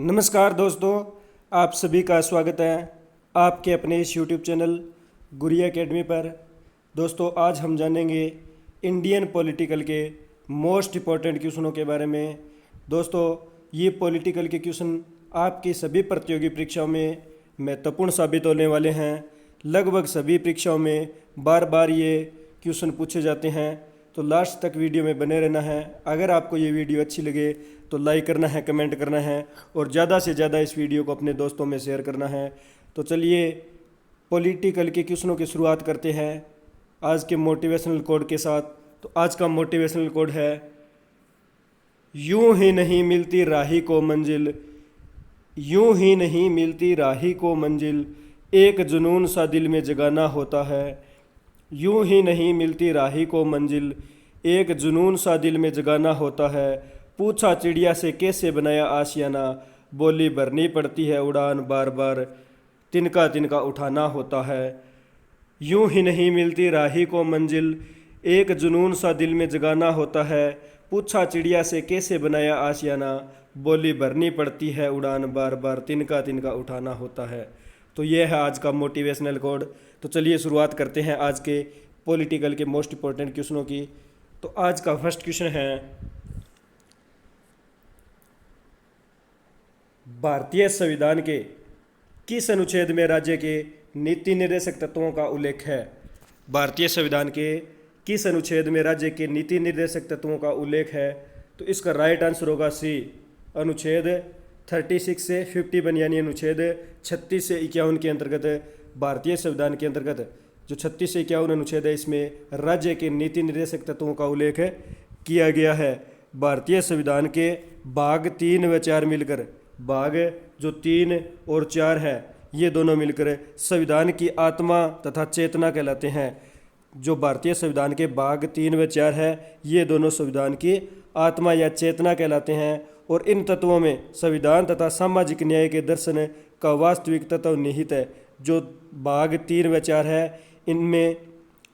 नमस्कार दोस्तों, आप सभी का स्वागत है आपके अपने इस यूट्यूब चैनल गुरिया एकेडमी पर। दोस्तों, आज हम जानेंगे इंडियन पॉलिटिकल के मोस्ट इम्पॉर्टेंट क्वेश्चनों के बारे में। दोस्तों, ये पॉलिटिकल के क्वेश्चन आपकी सभी प्रतियोगी परीक्षाओं में महत्वपूर्ण साबित होने वाले हैं। लगभग सभी परीक्षाओं में बार बार ये क्वेश्चन पूछे जाते हैं, तो लास्ट तक वीडियो में बने रहना है। अगर आपको ये वीडियो अच्छी लगे तो लाइक करना है, कमेंट करना है और ज़्यादा से ज़्यादा इस वीडियो को अपने दोस्तों में शेयर करना है। तो चलिए पॉलिटिकल के क्वेश्चनों की शुरुआत करते हैं आज के मोटिवेशनल कोड के साथ। तो आज का मोटिवेशनल कोड है, यूं ही नहीं मिलती राही को मंजिल, यूं ही नहीं मिलती राही को मंजिल, एक जुनून सा दिल में जगाना होता है। यूं ही नहीं मिलती राही को मंजिल, एक जुनून सा दिल में जगाना होता है। पूछा चिड़िया से कैसे बनाया आशियाना, बोली भरनी पड़ती है उड़ान बार बार, तिनका तिनका उठाना होता है। यूं ही नहीं मिलती राही को मंजिल, एक जुनून सा दिल में जगाना होता है। पूछा चिड़िया से कैसे बनाया आशियाना, बोली भरनी पड़ती है उड़ान बार बार, तिनका तिनका उठाना होता है। तो ये है आज का मोटिवेशनल कोड। तो चलिए शुरुआत करते हैं आज के पॉलिटिकल के मोस्ट इंपॉर्टेंट क्वेश्चनों की। तो आज का फर्स्ट क्वेश्चन है, भारतीय संविधान के किस अनुच्छेद में राज्य के नीति निर्देशक तत्वों का उल्लेख है? भारतीय संविधान के किस अनुच्छेद में राज्य के नीति निर्देशक तत्वों का उल्लेख है? तो इसका राइट आंसर होगा सी, अनुच्छेद 36 से 51 यानी अनुच्छेद 36 से 51 के अंतर्गत भारतीय संविधान के अंतर्गत जो 36 से 51 अनुच्छेद है, इसमें राज्य के नीति निर्देशक तत्वों का उल्लेख किया गया है। भारतीय संविधान के भाग 3 व 4 मिलकर, भाग जो 3 और 4 है ये दोनों मिलकर संविधान की आत्मा तथा चेतना कहलाते हैं। जो भारतीय संविधान के भाग 3 व 4 है ये दोनों संविधान की आत्मा या चेतना कहलाते हैं। और इन तत्वों में संविधान तथा सामाजिक न्याय के दर्शन का वास्तविक तत्व निहित है। जो भाग 3 व 4 है इनमें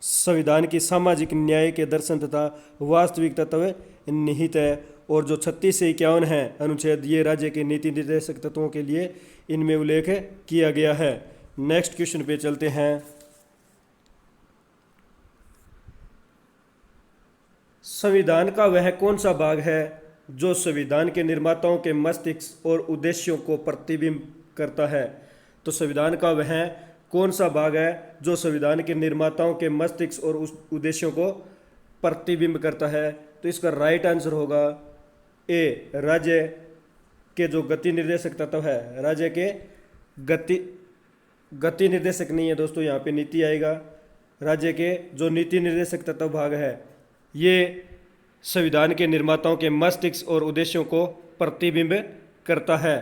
संविधान की सामाजिक न्याय के दर्शन तथा वास्तविक तत्व निहित है। और जो 36 से 51 है अनुच्छेद, ये राज्य के नीति निर्देशक तत्वों के लिए इनमें उल्लेख किया गया है। नेक्स्ट क्वेश्चन पे चलते हैं। संविधान का वह कौन सा भाग है जो संविधान के निर्माताओं के मस्तिष्क और उद्देश्यों को प्रतिबिंब करता है? तो संविधान का वह कौन सा भाग है जो संविधान के निर्माताओं के मस्तिष्क और उस उद्देश्यों को प्रतिबिंब करता है? तो इसका राइट आंसर होगा ए, राज्य के जो गति निर्देशक तत्व है। राज्य के गति निर्देशक नहीं है दोस्तों, यहाँ पे नीति आएगा। राज्य के जो नीति निर्देशक तत्व भाग है ये संविधान के निर्माताओं के मस्तिष्क और उद्देश्यों को प्रतिबिंब करता है।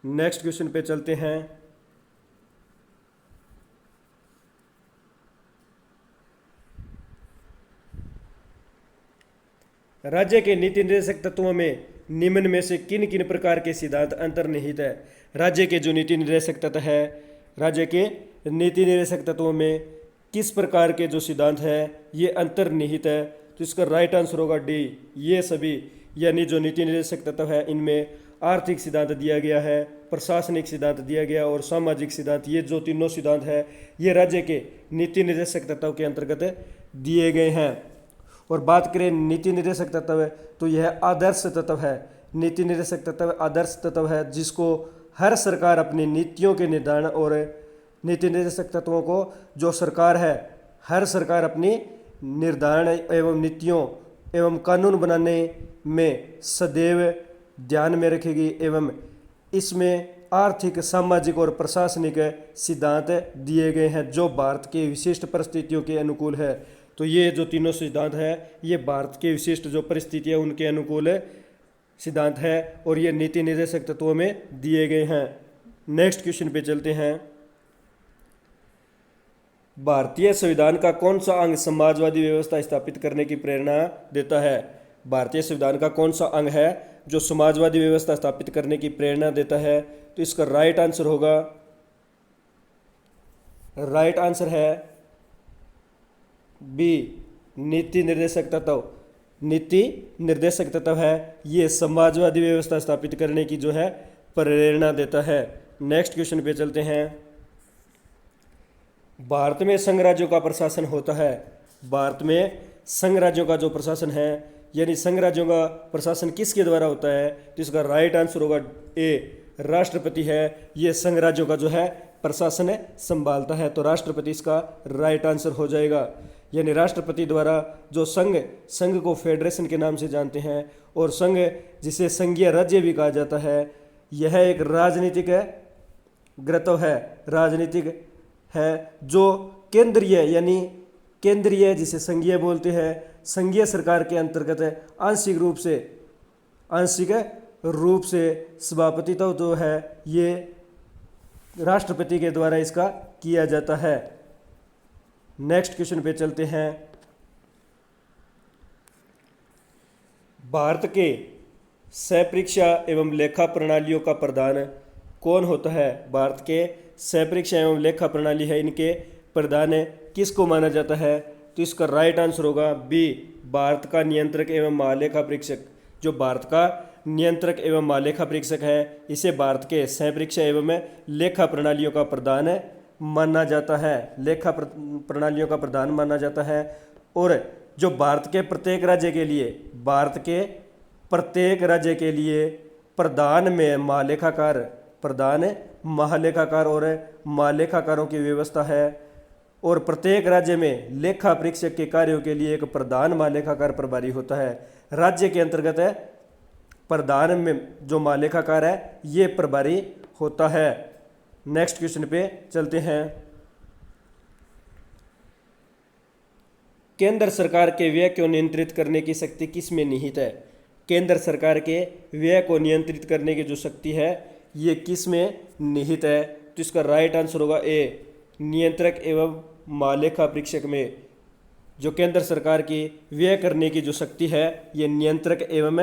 नेक्स्ट क्वेश्चन पे चलते हैं। राज्य के नीति निर्देशक तत्वों में निम्न में से किन किन प्रकार के सिद्धांत अंतर्निहित है? राज्य के जो नीति निर्देशक तत्व है, राज्य के नीति निर्देशक तत्वों में किस प्रकार के जो सिद्धांत है ये अंतर्निहित है? तो इसका राइट आंसर होगा डी, ये सभी यानी जो नीति निर्देशक तत्व है इनमें आर्थिक सिद्धांत दिया गया है, प्रशासनिक सिद्धांत दिया गया और सामाजिक सिद्धांत, ये जो तीनों सिद्धांत है ये राज्य के नीति निर्देशक तत्व के अंतर्गत दिए गए हैं। और बात करें नीति निर्देशक तत्व तो यह आदर्श तत्व है। नीति निर्देशक तत्व आदर्श तत्व है जिसको हर सरकार अपनी नीतियों के निर्धारण और नीति निर्देशक तत्वों को जो सरकार है, हर सरकार अपनी निर्धारण एवं नीतियों एवं कानून बनाने में सदैव ध्यान में रखेगी एवं इसमें आर्थिक, सामाजिक और प्रशासनिक सिद्धांत दिए गए हैं जो भारत के विशिष्ट परिस्थितियों के अनुकूल है। तो ये जो तीनों सिद्धांत है ये भारत के विशिष्ट जो परिस्थितियाँ उनके अनुकूल सिद्धांत है और ये नीति निर्देशक तत्वों में दिए गए हैं। नेक्स्ट क्वेश्चन पे चलते हैं। भारतीय संविधान का कौन सा अंग समाजवादी व्यवस्था स्थापित करने की प्रेरणा देता है? भारतीय संविधान का कौन सा अंग है जो समाजवादी व्यवस्था स्थापित करने की प्रेरणा देता है? तो इसका राइट आंसर होगा, राइट आंसर है बी, नीति निर्देशक तत्व। नीति निर्देशक तत्व है ये समाजवादी व्यवस्था स्थापित करने की जो है प्रेरणा देता है। नेक्स्ट क्वेश्चन पे चलते हैं। भारत में संघ राज्यों का प्रशासन होता है। भारत में संघ राज्यों का जो प्रशासन है, यानी संघ राज्यों का प्रशासन किसके द्वारा होता है, तो इसका राइट आंसर होगा ए, राष्ट्रपति है। ये संघ राज्यों का जो है प्रशासन संभालता है, तो राष्ट्रपति इसका राइट आंसर हो जाएगा। यानी राष्ट्रपति द्वारा जो संघ को फेडरेशन के नाम से जानते हैं, और संघ जिसे संघीय राज्य भी कहा जाता है, यह एक राजनीतिक गृहत्व है, राजनीतिक है जो केंद्रीय, यानी केंद्रीय जिसे संघीय बोलते हैं, संघीय सरकार के अंतर्गत आंशिक रूप से सभापतित्व जो है ये राष्ट्रपति के द्वारा इसका किया जाता है। नेक्स्ट क्वेश्चन पे चलते हैं। भारत के सहपरीक्षा एवं लेखा प्रणालियों का प्रधान कौन होता है? भारत के सहपरीक्षा एवं लेखा प्रणाली है, इनके प्रधान किसको माना जाता है? तो इसका राइट आंसर होगा बी, भारत का नियंत्रक एवं महालेखा परीक्षक। जो भारत का नियंत्रक एवं महालेखा परीक्षक है, इसे भारत के सहपरीक्षा एवं लेखा प्रणालियों का प्रधान माना जाता है, लेखा प्रणालियों का प्रधान माना जाता है। और जो भारत के प्रत्येक राज्य के लिए प्रधान में महालेखाकार और महालेखाकारों की व्यवस्था है, और प्रत्येक राज्य में लेखा परीक्षक के कार्यों के लिए एक प्रधान महालेखाकार प्रभारी होता है। राज्य के अंतर्गत प्रधान में जो महालेखाकार है ये प्रभारी होता है। नेक्स्ट क्वेश्चन पे चलते हैं। केंद्र सरकार के व्यय को नियंत्रित करने की शक्ति किस में निहित है? केंद्र सरकार के व्यय को नियंत्रित करने की जो शक्ति है ये किस में निहित है? तो इसका राइट आंसर होगा ए, नियंत्रक एवं महालेखा परीक्षक में। जो केंद्र सरकार की व्यय करने की जो शक्ति है ये नियंत्रक एवं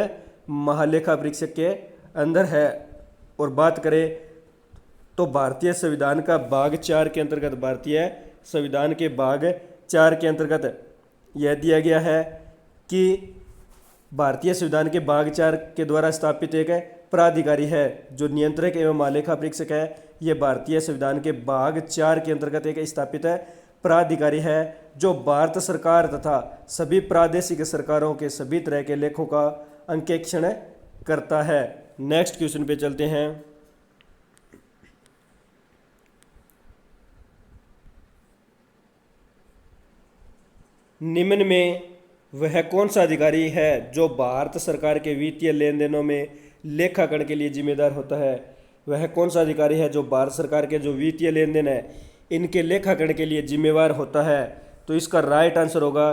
महालेखा परीक्षक के अंदर है। और बात करें तो भारतीय संविधान का भाग 4 के अंतर्गत, भारतीय संविधान के भाग 4 के अंतर्गत यह दिया गया है कि भारतीय संविधान के भाग 4 के द्वारा स्थापित एक प्राधिकारी है जो नियंत्रक एवं महालेखा परीक्षक है। ये भारतीय संविधान के भाग 4 के अंतर्गत एक स्थापित प्राधिकारी है जो भारत सरकार तथा सभी प्रादेशिक सरकारों के सभी तरह के लेखों का अंकेक्षण करता है। नेक्स्ट क्वेश्चन पे चलते हैं। निम्न में वह कौन सा अधिकारी है जो भारत सरकार के वित्तीय लेन देनों में लेखाकरण के लिए जिम्मेदार होता है? वह कौन सा अधिकारी है जो भारत सरकार के जो वित्तीय लेन देन है इनके लेखाकरण के लिए जिम्मेवार होता है? तो इसका राइट आंसर होगा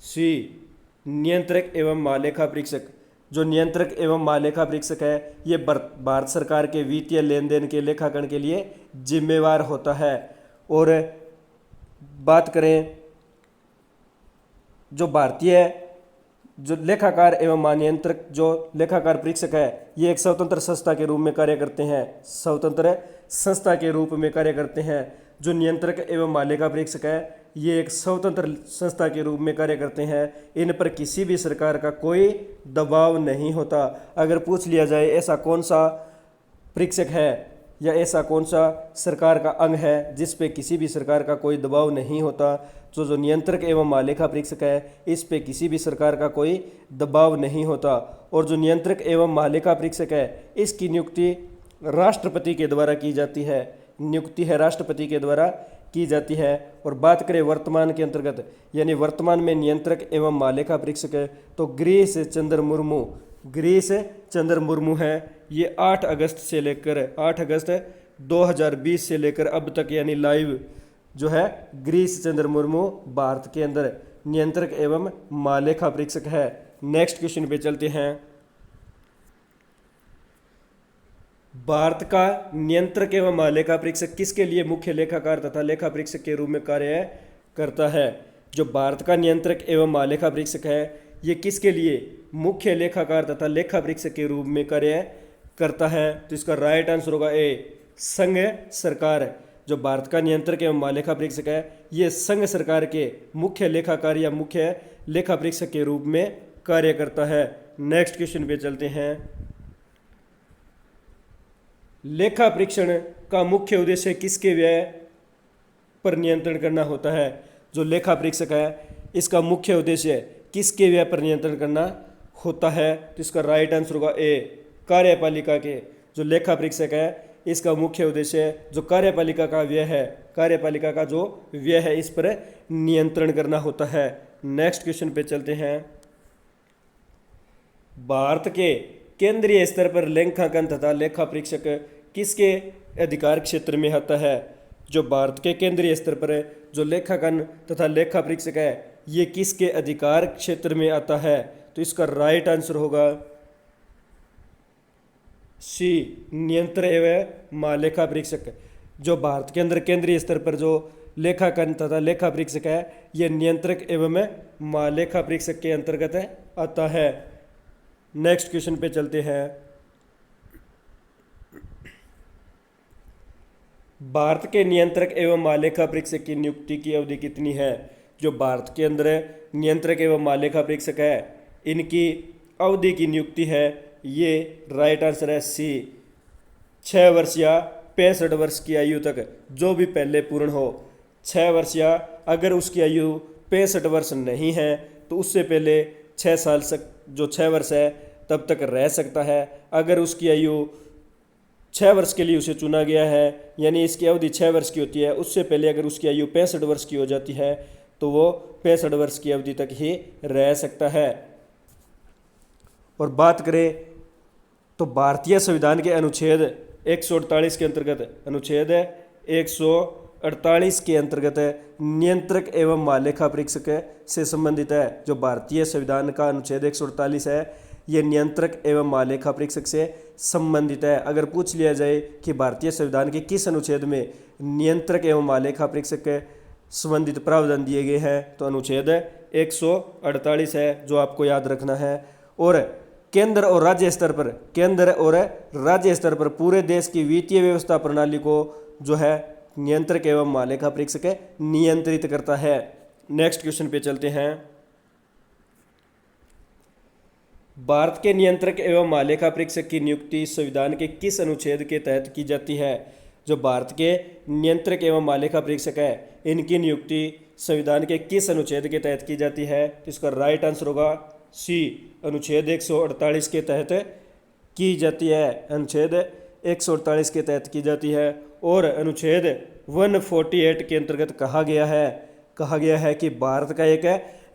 सी, नियंत्रक एवं महालेखा परीक्षक। जो नियंत्रक एवं महालेखा परीक्षक है ये भारत सरकार के वित्तीय लेन देन के लेखाकरण के लिए जिम्मेवार होता है। और बात करें जो लेखाकार एवं महानियंत्रक जो लेखाकार परीक्षक है ये एक स्वतंत्र संस्था के रूप में कार्य करते हैं, स्वतंत्र संस्था के रूप में कार्य करते हैं। जो नियंत्रक एवं महालेखा परीक्षक है ये एक स्वतंत्र संस्था के रूप में कार्य करते हैं। इन पर किसी भी सरकार का कोई दबाव नहीं होता। अगर पूछ लिया जाए ऐसा कौन सा परीक्षक है या ऐसा कौन सा सरकार का अंग है जिस पे किसी भी सरकार का कोई दबाव नहीं होता, तो जो नियंत्रक एवं महालेखा परीक्षक है इस पे किसी भी सरकार का कोई दबाव नहीं होता। और जो नियंत्रक एवं महालेखा परीक्षक है इसकी नियुक्ति राष्ट्रपति के द्वारा की जाती है, नियुक्ति है राष्ट्रपति के द्वारा की जाती है। और बात करें वर्तमान के अंतर्गत, यानी वर्तमान में नियंत्रक एवं महालेखा परीक्षक है तो गिरीश चंद्र मुर्मू है। ये 8 अगस्त 2020 से लेकर अब तक यानी लाइव जो है गिरीश चंद्र मुर्मू भारत के अंदर नियंत्रक एवं महालेखा परीक्षक है। नेक्स्ट क्वेश्चन पे चलते हैं। भारत का नियंत्रक एवं महालेखा परीक्षक किसके लिए मुख्य लेखाकार तथा लेखा परीक्षक के रूप में कार्य करता है? जो भारत का नियंत्रक एवं महालेखा परीक्षक है ये किसके लिए मुख्य लेखाकार तथा लेखा परीक्षक के रूप में कार्य करता है? तो इसका राइट आंसर होगा ए, संघ सरकार। जो भारत का नियंत्रक एवं महालेखा परीक्षक है ये संघ सरकार के मुख्य लेखाकार या मुख्य लेखा परीक्षक के रूप में कार्य करता है। नेक्स्ट क्वेश्चन पे चलते हैं। लेखा परीक्षण का मुख्य उद्देश्य किसके व्यय पर नियंत्रण करना होता है। जो लेखा परीक्षक है इसका मुख्य उद्देश्य किसके व्यय पर नियंत्रण करना होता है। तो इसका राइट आंसर होगा ए, कार्यपालिका के। जो लेखा परीक्षक है इसका मुख्य उद्देश्य जो कार्यपालिका का व्यय है, कार्यपालिका का जो व्यय है इस पर नियंत्रण करना होता है। नेक्स्ट क्वेश्चन पे चलते हैं। भारत के केंद्रीय स्तर पर लेखांकन तथा लेखा परीक्षक किसके अधिकार क्षेत्र में आता है। जो भारत के केंद्रीय स्तर पर जो लेखांकन तथा लेखा परीक्षक है ये किसके अधिकार क्षेत्र में आता है। तो इसका राइट आंसर होगा सी, नियंत्रक एवं महालेखा परीक्षक। जो भारत के अंदर केंद्रीय स्तर पर जो लेखांकन तथा लेखा परीक्षक है ये नियंत्रक एवं महालेखा परीक्षक के अंतर्गत आता है। नेक्स्ट क्वेश्चन पे चलते हैं। भारत के नियंत्रक एवं महालेखा परीक्षक की नियुक्ति की अवधि कितनी है। जो भारत के अंदर नियंत्रक एवं महालेखा परीक्षक है इनकी अवधि की नियुक्ति है ये राइट आंसर है सी, 6 वर्ष या 65 वर्ष की आयु तक, जो भी पहले पूर्ण हो। 6 वर्ष या अगर उसकी आयु 65 वर्ष नहीं है तो उससे पहले 6 साल तक जो 6 वर्ष है तब तक रह सकता है। अगर उसकी आयु 6 वर्ष के लिए उसे चुना गया है यानी इसकी अवधि 6 वर्ष की होती है, उससे पहले अगर उसकी आयु 65 वर्ष की हो जाती है तो वो 65 वर्ष की अवधि तक ही रह सकता है। और बात करें तो भारतीय संविधान के अनुच्छेद 148 के अंतर्गत, अनुच्छेद 148 के अंतर्गत नियंत्रक एवं महालेखा परीक्षक से संबंधित है। जो भारतीय संविधान का अनुच्छेद 148 है ये नियंत्रक एवं महालेखा परीक्षक से संबंधित है। अगर पूछ लिया जाए कि भारतीय संविधान के किस अनुच्छेद में नियंत्रक एवं महालेखा परीक्षक के संबंधित प्रावधान दिए गए हैं तो अनुच्छेद 148 है जो आपको याद रखना है। और केंद्र और राज्य स्तर पर, केंद्र और राज्य स्तर पर पूरे देश की वित्तीय व्यवस्था प्रणाली को जो है नियंत्रक एवं महालेखा परीक्षक नियंत्रित करता है। नेक्स्ट क्वेश्चन पे चलते हैं। भारत के नियंत्रक एवं महालेखा परीक्षक की नियुक्ति संविधान के किस अनुच्छेद के तहत की जाती है। जो भारत के नियंत्रक एवं महालेखा परीक्षक है इनकी नियुक्ति संविधान के किस अनुच्छेद के तहत की जाती है। तो इसका राइट आंसर होगा सी, अनुच्छेद 148 के तहत की जाती है। अनुच्छेद 148 के तहत की जाती है। और अनुच्छेद 148 के अंतर्गत कहा गया है कि भारत का एक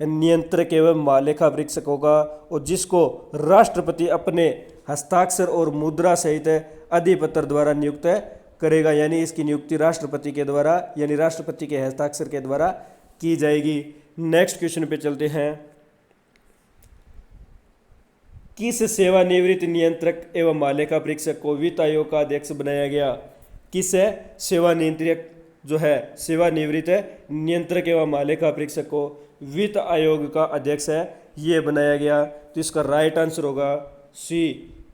नियंत्रक एवं महालेखा परीक्षक होगा और जिसको राष्ट्रपति अपने हस्ताक्षर और मुद्रा सहित अधिपत्र द्वारा नियुक्त करेगा, यानी इसकी नियुक्ति राष्ट्रपति के द्वारा यानी राष्ट्रपति के हस्ताक्षर के द्वारा की जाएगी। नेक्स्ट क्वेश्चन पे चलते हैं। किस सेवानिवृत्त नियंत्रक एवं महालेखा परीक्षक को वित्त आयोग का अध्यक्ष बनाया गया। किस सेवानिवृत्त जो है सेवानिवृत्त नियंत्रक एवं महालेखा परीक्षक को वित्त आयोग का अध्यक्ष है ये बनाया गया। तो इसका राइट आंसर होगा सी,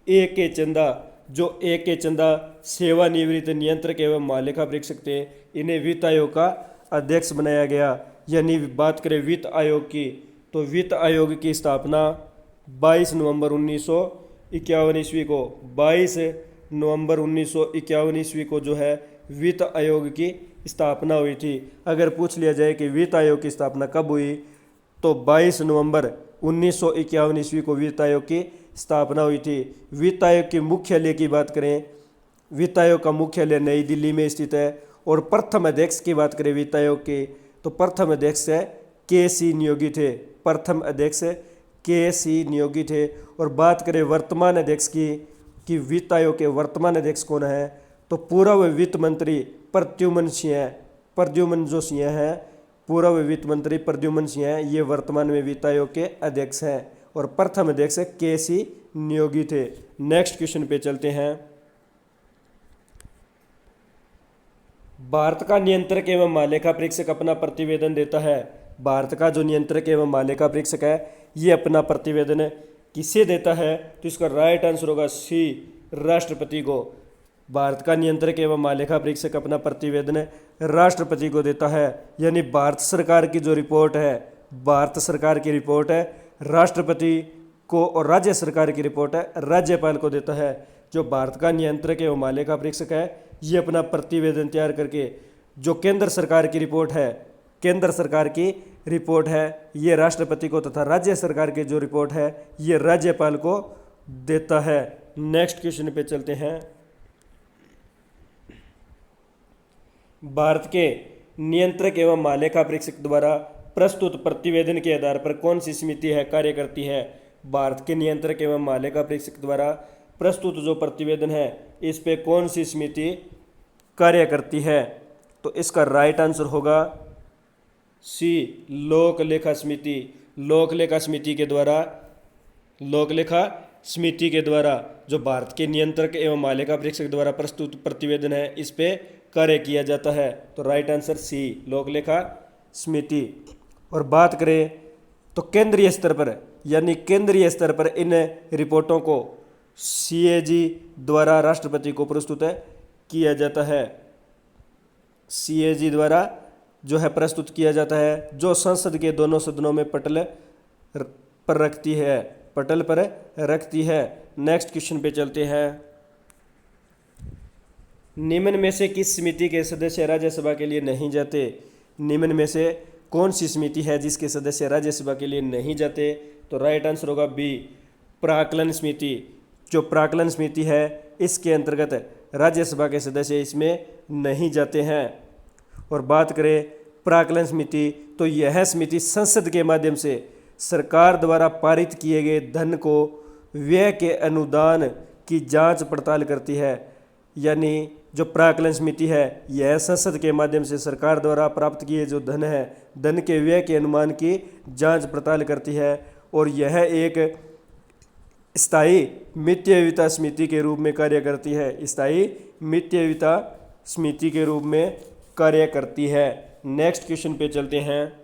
ए के चंदा। जो ए के चंदा सेवानिवृत्त नियंत्रक एवं महालेखा परीक्षक थे इन्हें वित्त आयोग का अध्यक्ष बनाया गया। यानी बात करें वित्त आयोग की तो वित्त आयोग की स्थापना 22 नवंबर 1951 ईस्वी को 22 नवंबर 1951 ईस्वी को जो है वित्त आयोग की स्थापना हुई थी। अगर पूछ लिया जाए कि वित्त आयोग की स्थापना कब हुई तो 22 नवंबर 1951 ईस्वी को वित्त आयोग की स्थापना हुई थी। वित्त आयोग के मुख्यालय की बात करें, वित्त आयोग का मुख्यालय नई दिल्ली में स्थित है। और प्रथम अध्यक्ष की बात करें वित्त आयोग की तो प्रथम अध्यक्ष के.सी. नियोगी थे। प्रथम अध्यक्ष के.सी. नियोगी थे। और बात करें वर्तमान अध्यक्ष की कि वित्त आयोग के वर्तमान अध्यक्ष कौन है तो पूर्व वित्त मंत्री प्रद्युम्न सिंह हैं। पूर्व वित्त मंत्री प्रद्युम्न सिंह हैं, ये वर्तमान में वित्त आयोग के अध्यक्ष हैं। और प्रथम अध्यक्ष के.सी. नियोगी थे। नेक्स्ट क्वेश्चन पे चलते हैं। भारत का नियंत्रक एवं महालेखा परीक्षक अपना प्रतिवेदन देता है। भारत का जो नियंत्रक एवं महालेखा परीक्षक है ये अपना प्रतिवेदन किसे देता है तो इसका राइट आंसर होगा सी, राष्ट्रपति को। भारत का नियंत्रक एवं महालेखा परीक्षक अपना प्रतिवेदन राष्ट्रपति को देता है। यानी भारत सरकार की जो रिपोर्ट है, भारत सरकार की रिपोर्ट है राष्ट्रपति को और राज्य सरकार की रिपोर्ट है राज्यपाल को देता है। जो भारत का नियंत्रक एवं मालेका परीक्षक है, ये अपना प्रतिवेदन तैयार करके जो केंद्र सरकार की रिपोर्ट है, केंद्र सरकार की रिपोर्ट है, ये राष्ट्रपति को तथा राज्य सरकार की जो रिपोर्ट है ये राज्यपाल को देता है। नेक्स्ट क्वेश्चन पे चलते हैं। भारत के नियंत्रक एवं मालेका परीक्षक द्वारा प्रस्तुत प्रतिवेदन के आधार पर कौन सी समिति है कार्य करती है? भारत के नियंत्रक एवं मालेका परीक्षक द्वारा प्रस्तुत जो प्रतिवेदन है इस पे कौन सी समिति कार्य करती है? तो इसका राइट आंसर होगा सी, लोक लेखा समिति। लोक लेखा समिति के द्वारा, लोक लेखा समिति के द्वारा जो भारत के नियंत्रक एवं मालेका परीक्षक द्वारा प्रस्तुत प्रतिवेदन है इस पे कार्य किया जाता है। तो राइट आंसर सी, लोक लेखा समिति। और बात करें तो केंद्रीय स्तर पर, यानी केंद्रीय स्तर पर इन रिपोर्टों को सीएजी द्वारा राष्ट्रपति को प्रस्तुत किया जाता है। सीएजी द्वारा जो है प्रस्तुत किया जाता है, जो संसद के दोनों सदनों में पटल पर रखती है, पटल पर रखती है। नेक्स्ट क्वेश्चन पे चलते हैं। निम्न में से किस समिति के सदस्य राज्यसभा के लिए नहीं जाते? निम्न में से कौन सी समिति है जिसके सदस्य राज्यसभा के लिए नहीं जाते? तो राइट आंसर होगा बी, प्राक्कलन समिति। जो प्राक्कलन समिति है इसके अंतर्गत राज्यसभा के सदस्य इसमें नहीं जाते हैं। और बात करें प्राक्कलन समिति, तो यह समिति संसद के माध्यम से सरकार द्वारा पारित किए गए धन को व्यय के अनुदान की जांच पड़ताल करती है। यानी जो प्राक्कलन समिति है यह संसद के माध्यम से सरकार द्वारा प्राप्त किए जो धन है, धन के व्यय के अनुमान की जांच पड़ताल करती है। और यह एक स्थायी मितव्ययिता समिति के रूप में कार्य करती है, स्थायी मितव्ययिता समिति के रूप में कार्य करती है। नेक्स्ट क्वेश्चन पे चलते हैं।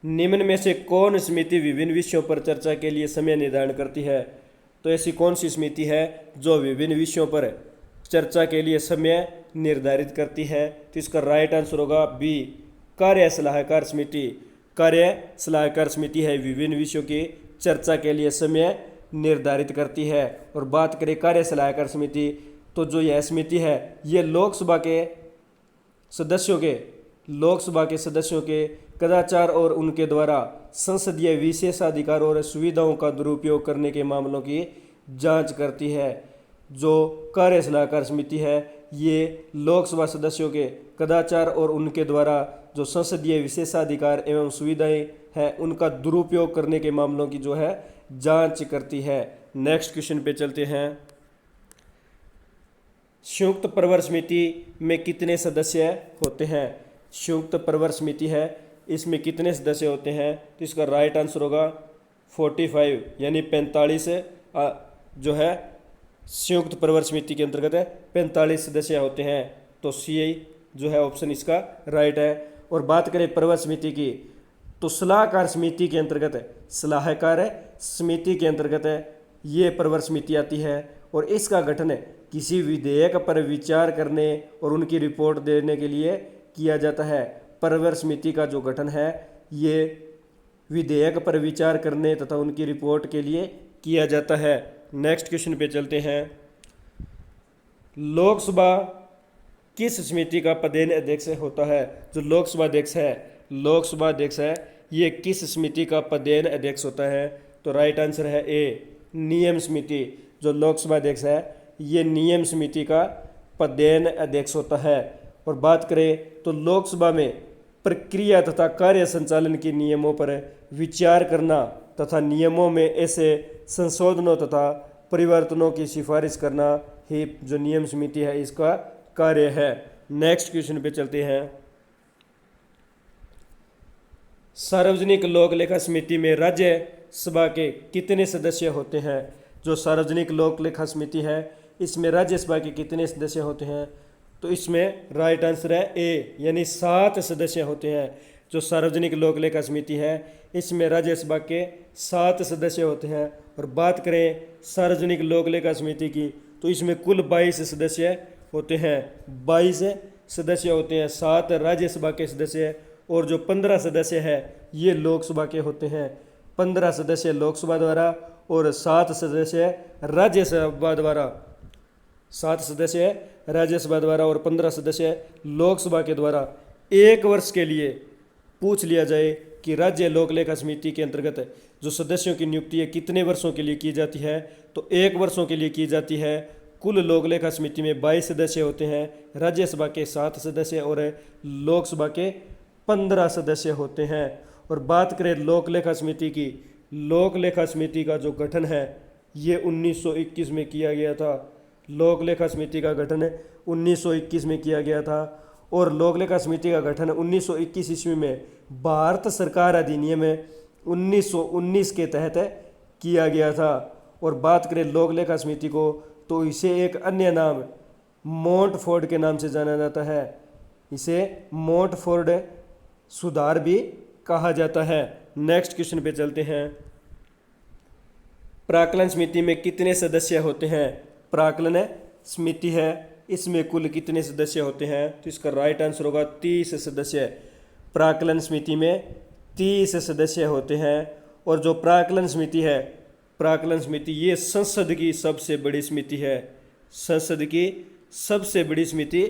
निम्न में से कौन समिति विभिन्न विषयों पर चर्चा के लिए समय निर्धारण करती है? तो ऐसी कौन सी समिति है जो विभिन्न विषयों पर चर्चा के लिए समय निर्धारित करती है? तो इसका राइट आंसर होगा बी, कार्य सलाहकार समिति। कार्य सलाहकार समिति है विभिन्न विषयों की चर्चा के लिए समय निर्धारित करती है। और बात करें कार्य सलाहकार समिति, तो जो यह समिति है ये लोकसभा के सदस्यों के कदाचार और उनके द्वारा संसदीय विशेषाधिकार और सुविधाओं का दुरुपयोग करने के मामलों की जांच करती है। जो कार्य सलाहकार समिति है ये लोकसभा सदस्यों के कदाचार और उनके द्वारा जो संसदीय विशेषाधिकार एवं सुविधाएं हैं उनका दुरुपयोग करने के मामलों की जो है जांच करती है। नेक्स्ट क्वेश्चन पे चलते हैं। संयुक्त प्रवर समिति में कितने सदस्य होते हैं? संयुक्त प्रवर समिति है इसमें कितने सदस्य होते हैं? तो इसका राइट आंसर होगा 45, यानी 45 जो है संयुक्त प्रवर समिति के अंतर्गत 45 सदस्य होते हैं। तो सी जो है ऑप्शन इसका राइट है। और बात करें प्रवर समिति की, तो सलाहकार समिति के अंतर्गत ये प्रवर समिति आती है। और इसका गठन किसी विधेयक पर विचार करने और उनकी रिपोर्ट देने के लिए किया जाता है। प्रवर समिति का जो गठन है ये विधेयक पर विचार करने तथा उनकी रिपोर्ट के लिए किया जाता है। नेक्स्ट क्वेश्चन पे चलते हैं। लोकसभा किस समिति का पदेन अध्यक्ष होता है? जो लोकसभा अध्यक्ष है ये किस समिति का पदेन अध्यक्ष होता है? तो राइट आंसर है ए, नियम समिति। जो लोकसभा अध्यक्ष है ये नियम समिति का पदेन अध्यक्ष होता है। और बात करें तो लोकसभा में प्रक्रिया तथा कार्य संचालन के नियमों पर विचार करना तथा नियमों में ऐसे संशोधनों तथा परिवर्तनों की सिफारिश करना ही जो नियम समिति है इसका कार्य है। नेक्स्ट क्वेश्चन पे चलते हैं। सार्वजनिक लोक लेखा समिति में राज्यसभा के कितने सदस्य होते हैं? जो सार्वजनिक लोक लेखा समिति है इसमें राज्यसभा के कितने सदस्य होते हैं? तो इसमें राइट आंसर है ए, यानी 7 सदस्य होते हैं। जो सार्वजनिक लोक लेखा समिति है इसमें राज्यसभा के 7 सदस्य होते हैं। और बात करें सार्वजनिक लोक लेखा समिति की, तो इसमें कुल 22 सदस्य होते हैं। 22 सदस्य होते हैं, 7 राज्यसभा के सदस्य और जो 15 सदस्य है ये लोकसभा के होते हैं। 15 सदस्य लोकसभा द्वारा और 7 सदस्य राज्यसभा द्वारा और 15 सदस्य लोकसभा के द्वारा 1 वर्ष के लिए पूछ लिया जाए कि राज्य लोक लेखा समिति के अंतर्गत जो सदस्यों की नियुक्ति है कितने वर्षों के लिए की जाती है, तो 1 वर्षों के लिए की जाती है। कुल लोक लेखा समिति में 22 सदस्य होते हैं, राज्यसभा के 7 सदस्य और लोकसभा के 15 सदस्य होते हैं। और बात करें लोक लेखा समिति की, लोक लेखा समिति का जो गठन है ये 1921 में किया गया था। लोक लेखा समिति का गठन 1921 में किया गया था और लोक लेखा समिति का गठन 1921 ईस्वी में भारत सरकार अधिनियम 1919 के तहत किया गया था। और बात करें लोक लेखा समिति को, तो इसे एक अन्य नाम मोंटफोर्ड के नाम से जाना जाता है। इसे मोंटफोर्ड सुधार भी कहा जाता है। नेक्स्ट क्वेश्चन पे चलते हैं। प्राक्कलन समिति में कितने सदस्य होते हैं? प्राक्कलन समिति है, इसमें कुल कितने सदस्य होते हैं? तो इसका राइट आंसर होगा 30 सदस्य। प्राक्कलन समिति में 30 सदस्य होते हैं। और जो प्राक्कलन समिति है, प्राक्कलन समिति ये संसद की सबसे बड़ी समिति है। संसद की सबसे बड़ी समिति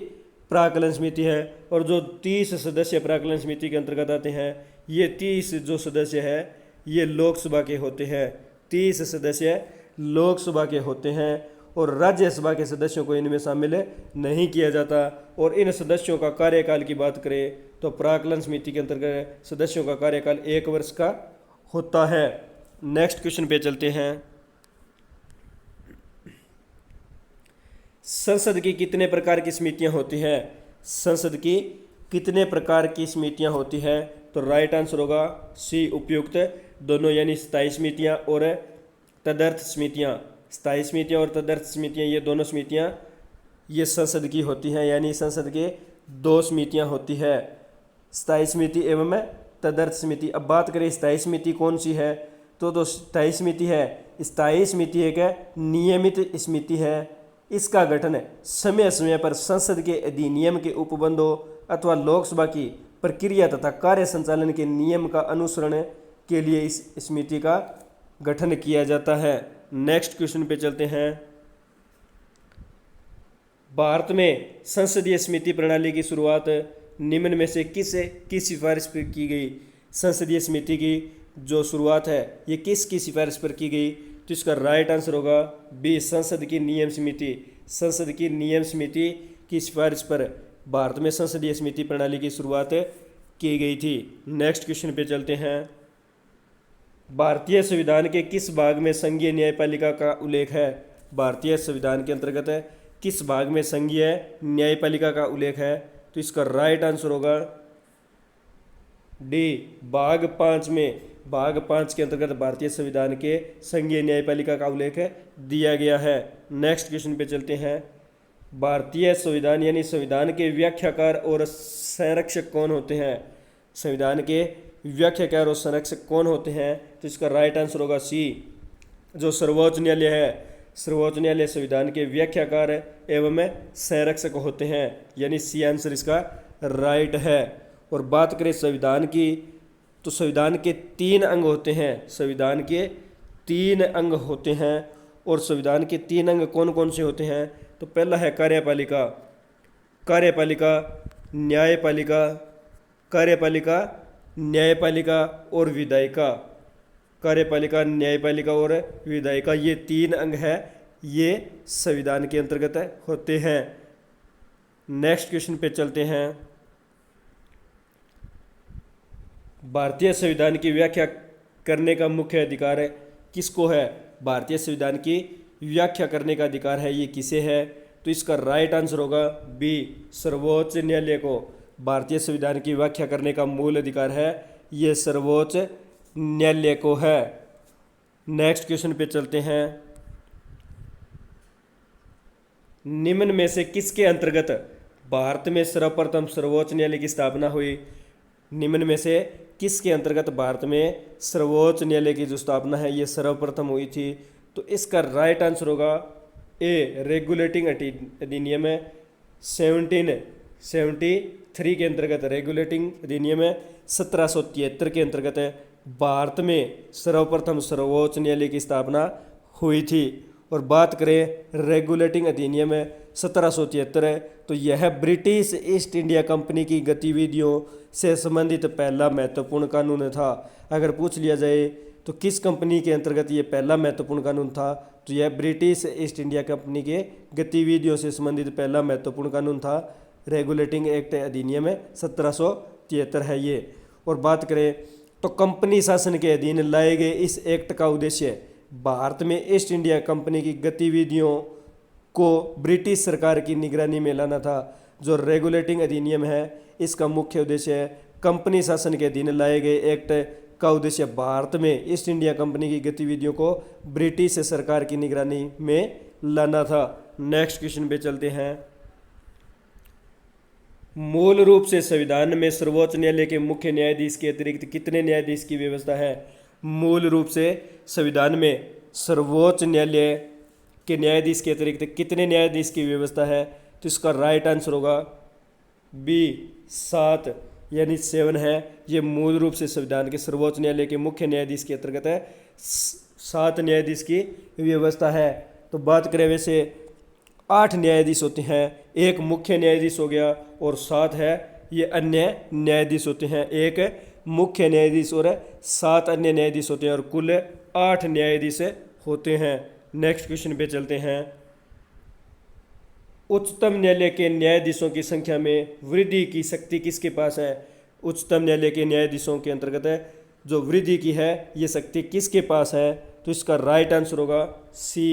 प्राक्कलन समिति है। और जो 30 सदस्य प्राक्कलन समिति के अंतर्गत आते हैं, ये 30 जो सदस्य है ये लोकसभा के होते हैं। 30 सदस्य लोकसभा के होते हैं और राज्यसभा के सदस्यों को इनमें शामिल नहीं किया जाता। और इन सदस्यों का कार्यकाल की बात करें तो प्राक्कलन समिति के अंतर्गत सदस्यों का कार्यकाल 1 वर्ष का होता है। नेक्स्ट क्वेश्चन पे चलते हैं। संसद की कितने प्रकार की समितियां होती हैं? संसद की कितने प्रकार की समितियां होती हैं? तो राइट आंसर होगा सी, उपयुक्त दोनों, यानी स्थायी समितियां और तदर्थ समितियां। स्थायी समितियां और तदर्थ समितियां ये दोनों समितियां ये संसद की होती हैं, यानी संसद के 2 समितियां होती है, स्थायी समिति एवं तदर्थ समिति। अब बात करें स्थायी समिति कौन सी है, तो स्थायी समिति है, स्थायी समिति एक नियमित समिति है। इसका गठन समय समय पर संसद के अधिनियम के उपबंधों अथवा लोकसभा की प्रक्रिया तथा कार्य संचालन के नियम का अनुसरण के लिए इस समिति का गठन किया जाता है। नेक्स्ट क्वेश्चन पे चलते हैं। भारत में संसदीय समिति प्रणाली की शुरुआत निम्न में से किस सिफारिश पर की गई? संसदीय समिति की जो शुरुआत है ये किसकी सिफारिश पर की गई? तो इसका राइट आंसर होगा बी, संसद की नियम समिति। संसद की नियम समिति की सिफारिश पर भारत में संसदीय समिति प्रणाली की शुरुआत की गई थी। नेक्स्ट क्वेश्चन पे चलते हैं। भारतीय संविधान के किस भाग में संघीय न्यायपालिका का उल्लेख है? भारतीय संविधान के अंतर्गत किस भाग में संघीय न्यायपालिका का उल्लेख है? तो इसका राइट आंसर होगा डी, भाग 5 में। भाग 5 के अंतर्गत भारतीय संविधान के संघीय न्यायपालिका का उल्लेख दिया गया है। नेक्स्ट क्वेश्चन पे चलते हैं। भारतीय संविधान यानी संविधान के व्याख्याकार और संरक्षक कौन होते हैं? संविधान के व्याख्याकार और संरक्षक कौन होते हैं? तो इसका राइट आंसर होगा सी, जो सर्वोच्च न्यायालय है। सर्वोच्च न्यायालय संविधान के व्याख्याकार एवं संरक्षक होते हैं, यानी सी आंसर इसका राइट है। और बात करें संविधान की, तो संविधान के 3 अंग होते हैं। संविधान के 3 अंग होते हैं। और संविधान के 3 अंग कौन कौन से होते हैं? तो पहला है कार्यपालिका, कार्यपालिका, न्यायपालिका, कार्यपालिका, न्यायपालिका और विधायिका। कार्यपालिका, न्यायपालिका और विधायिका ये 3 अंग है, ये संविधान के अंतर्गत होते हैं। नेक्स्ट क्वेश्चन पे चलते हैं। भारतीय संविधान की व्याख्या करने का मुख्य अधिकार किसको है? भारतीय संविधान की व्याख्या करने का अधिकार है ये किसे है? तो इसका राइट आंसर होगा बी, सर्वोच्च न्यायालय को। भारतीय संविधान की व्याख्या करने का मूल अधिकार है ये सर्वोच्च न्यायालय को है। नेक्स्ट क्वेश्चन पे चलते हैं। निम्न में से किसके अंतर्गत भारत में सर्वप्रथम सर्वोच्च न्यायालय की स्थापना हुई? निम्न में से किसके अंतर्गत भारत में सर्वोच्च न्यायालय की जो स्थापना है ये सर्वप्रथम हुई थी? तो इसका राइट आंसर होगा ए, रेगुलेटिंग अधिनियम 1773 के अंतर्गत, रेगुलेटिंग अधिनियम 1773 के अंतर्गत भारत में सर्वप्रथम सर्वोच्च न्यायालय की स्थापना हुई थी। और बात करें रेगुलेटिंग अधिनियम 1773 है, तो यह ब्रिटिश ईस्ट इंडिया कंपनी की गतिविधियों से संबंधित पहला महत्वपूर्ण कानून था। अगर पूछ लिया जाए तो किस कंपनी के अंतर्गत ये पहला महत्वपूर्ण कानून था, तो यह ब्रिटिश ईस्ट इंडिया कंपनी के गतिविधियों से संबंधित पहला महत्वपूर्ण कानून था। रेगुलेटिंग एक्ट अधिनियम 1773 है ये। और बात करें तो कंपनी शासन के अधीन लाए गए इस एक्ट का उद्देश्य भारत में ईस्ट इंडिया कंपनी की गतिविधियों को ब्रिटिश सरकार की निगरानी में लाना था। जो रेगुलेटिंग अधिनियम है इसका मुख्य उद्देश्य है कंपनी शासन के अधीन लाए गए एक्ट का उद्देश्य भारत में ईस्ट इंडिया कंपनी की गतिविधियों को ब्रिटिश सरकार की निगरानी में लाना था। नेक्स्ट क्वेश्चन पे चलते हैं। मूल रूप से संविधान में सर्वोच्च न्यायालय के मुख्य न्यायाधीश के अतिरिक्त कितने न्यायाधीश की व्यवस्था है? मूल रूप से संविधान में सर्वोच्च न्यायालय के न्यायाधीश के अतिरिक्त कितने न्यायाधीश की व्यवस्था है? तो इसका राइट आंसर होगा बी 7 यानी 7 है। ये मूल रूप से संविधान के सर्वोच्च न्यायालय के मुख्य न्यायाधीश के अंतर्गत है, 7 न्यायाधीश की व्यवस्था है। तो बात करें वैसे 8 न्यायाधीश होते हैं, एक मुख्य न्यायाधीश हो गया और 7 है ये अन्य न्यायाधीश होते हैं। एक मुख्य न्यायाधीश और 7 अन्य न्यायाधीश होते हैं और कुल 8 न्यायाधीश होते हैं। नेक्स्ट क्वेश्चन पे चलते हैं। उच्चतम न्यायालय के न्यायाधीशों की संख्या में वृद्धि की शक्ति किसके पास है? उच्चतम न्यायालय के न्यायाधीशों के अंतर्गत है जो वृद्धि की है ये शक्ति किसके पास है? तो इसका राइट आंसर होगा सी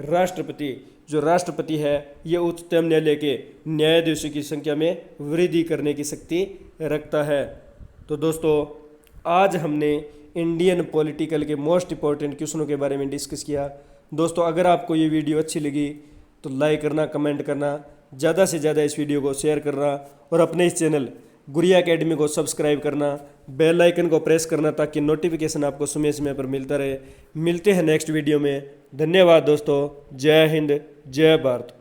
राष्ट्रपति। जो राष्ट्रपति है ये उच्चतम न्यायालय के न्यायाधीशों की संख्या में वृद्धि करने की शक्ति रखता है। तो दोस्तों आज हमने इंडियन पॉलिटिकल के मोस्ट इंपॉर्टेंट क्वेश्चनों के बारे में डिस्कस किया। दोस्तों अगर आपको ये वीडियो अच्छी लगी तो लाइक करना, कमेंट करना, ज़्यादा से ज़्यादा इस वीडियो को शेयर करना और अपने इस चैनल गुड़िया एकेडमी को सब्सक्राइब करना, बेल आइकन को प्रेस करना ताकि नोटिफिकेशन आपको समय समय पर मिलता रहे। मिलते हैं नेक्स्ट वीडियो में। धन्यवाद दोस्तों। जय हिंद, जय भारत।